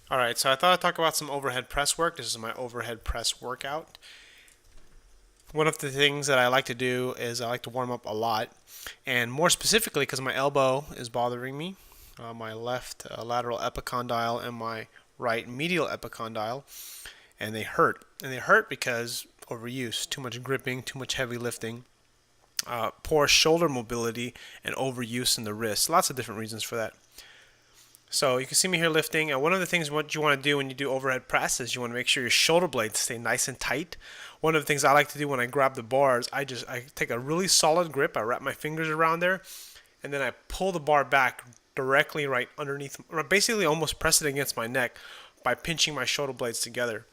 Alright, so I thought I'd talk about some overhead press work. This is my overhead press workout. One of the things that I like to do is I like to warm up a lot, and more specifically because my elbow is bothering me, my left lateral epicondyle and my right medial epicondyle, and they hurt. And they hurt because overuse, too much gripping, too much heavy lifting, poor shoulder mobility, and overuse in the wrist. Lots of different reasons for that. So you can see me here lifting. And one of the things what you want to do when you do overhead press is you want to make sure your shoulder blades stay nice and tight. One of the things I like to do when I grab the bars, I take a really solid grip. I wrap my fingers around there, and then I pull the bar back directly right underneath, or basically almost press it against my neck by pinching my shoulder blades together.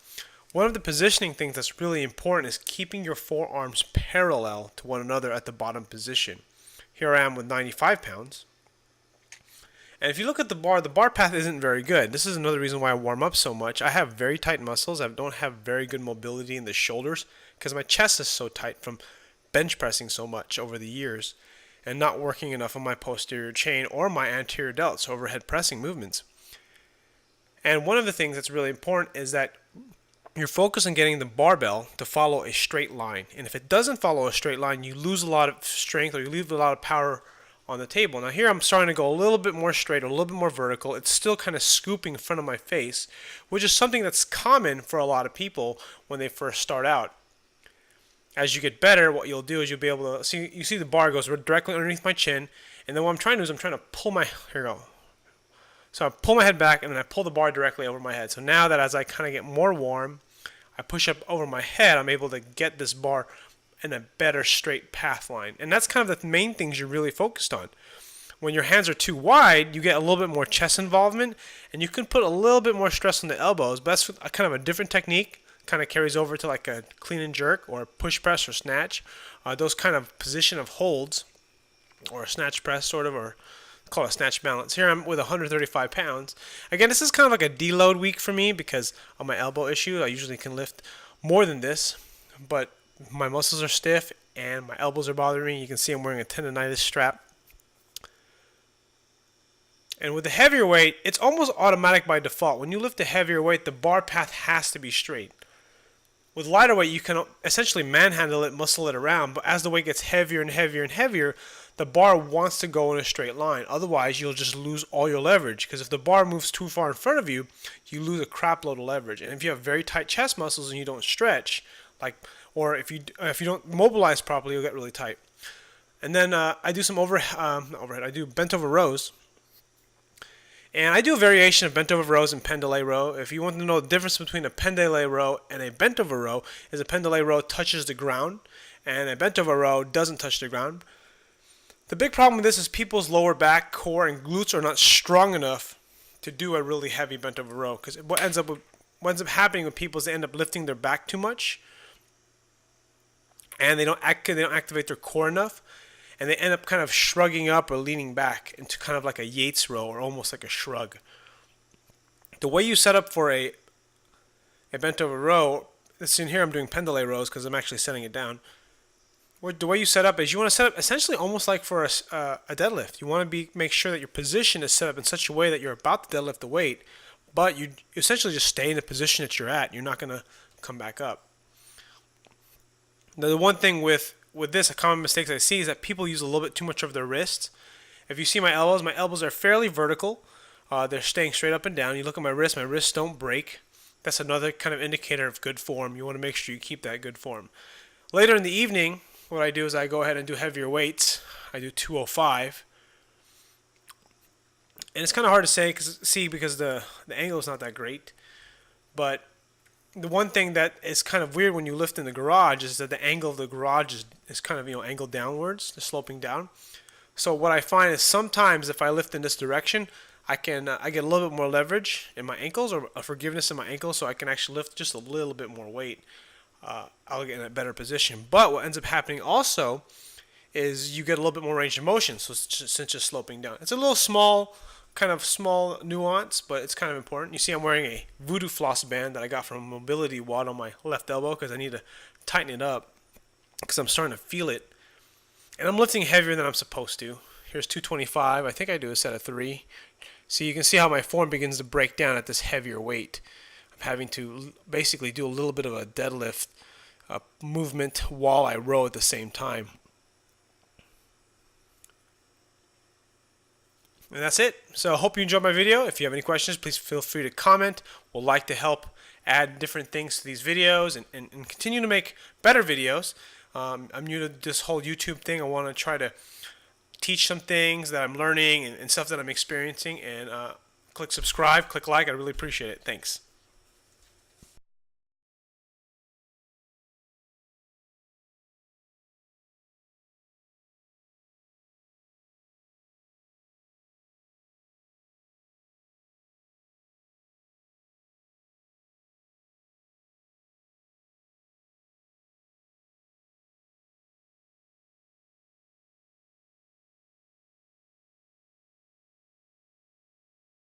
One of the positioning things that's really important is keeping your forearms parallel to one another at the bottom position. Here I am with 95 pounds. And if you look at the bar path isn't very good. This is another reason why I warm up so much. I have very tight muscles. I don't have very good mobility in the shoulders because my chest is so tight from bench pressing so much over the years and not working enough on my posterior chain or my anterior delts, overhead pressing movements. And one of the things that's really important is that you're focused on getting the barbell to follow a straight line. And if it doesn't follow a straight line, you lose a lot of strength or you lose a lot of power on the table. Now here I'm starting to go a little bit more straight, a little bit more vertical. It's still kind of scooping in front of my face, which is something that's common for a lot of people when they first start out. As you get better, what you'll do is you'll be able to see, you see the bar goes directly underneath my chin, and then what I'm trying to do is I'm trying to pull my, here we go. So I pull my head back and then I pull the bar directly over my head. So now that as I kind of get more warm, I push up over my head, I'm able to get this bar in a better straight path line. And that's kind of the main things you're really focused on. When your hands are too wide, you get a little bit more chest involvement, and you can put a little bit more stress on the elbows, but that's kind of a different technique. Kind of carries over to like a clean and jerk or push press or snatch. Those kind of position of holds or a snatch press sort of, or call it a snatch balance. Here I'm with 135 pounds. Again, this is kind of like a deload week for me because of my elbow issue. I usually can lift more than this, but my muscles are stiff and my elbows are bothering me. You can see I'm wearing a tendonitis strap. And with the heavier weight, it's almost automatic by default. When you lift a heavier weight, the bar path has to be straight. With lighter weight, you can essentially manhandle it, muscle it around, but as the weight gets heavier and heavier and heavier, the bar wants to go in a straight line. Otherwise, you'll just lose all your leverage, because if the bar moves too far in front of you, you lose a crap load of leverage. And if you have very tight chest muscles and you don't stretch, or if you don't mobilize properly, you'll get really tight. And then I do some overhead. I do bent over rows. And I do a variation of bent over rows and pendlay row. If you want to know the difference between a pendlay row and a bent over row, is a pendlay row touches the ground, and a bent over row doesn't touch the ground. The big problem with this is people's lower back, core, and glutes are not strong enough to do a really heavy bent over row. Because what ends up happening with people is they end up lifting their back too much, and they don't activate their core enough, and they end up kind of shrugging up or leaning back into kind of like a Yates row or almost like a shrug. The way you set up for a bent over row, this in here I'm doing pendlay rows because I'm actually setting it down. The way you set up is you want to set up essentially almost like for a deadlift. You want to make sure that your position is set up in such a way that you're about to deadlift the weight, but you essentially just stay in the position that you're at. You're not going to come back up. Now, the one thing with this, a common mistake I see is that people use a little bit too much of their wrists. If you see my elbows are fairly vertical. They're staying straight up and down. You look at my wrists don't break. That's another kind of indicator of good form. You want to make sure you keep that good form. Later in the evening, what I do is I go ahead and do heavier weights. I do 205. And it's kind of hard to see because the angle is not that great. But the one thing that is kind of weird when you lift in the garage is that the angle of the garage is kind of angled downwards, the sloping down. So what I find is sometimes if I lift in this direction, I get a little bit more leverage in my ankles or a forgiveness in my ankles, so I can actually lift just a little bit more weight. I'll get in a better position. But what ends up happening also is you get a little bit more range of motion, so since just sloping down. It's a little small nuance, but it's kind of important. You see I'm wearing a Voodoo Floss band that I got from a mobility wad on my left elbow because I need to tighten it up because I'm starting to feel it. And I'm lifting heavier than I'm supposed to. Here's 225. I think I do a set of 3. See, you can see how my form begins to break down at this heavier weight. I'm having to basically do a little bit of a deadlift movement while I row at the same time. And that's it. So I hope you enjoyed my video. If you have any questions, please feel free to comment. We'll like to help add different things to these videos and continue to make better videos. I'm new to this whole YouTube thing. I want to try to teach some things that I'm learning and stuff that I'm experiencing. And click subscribe, click like. I really appreciate it. Thanks.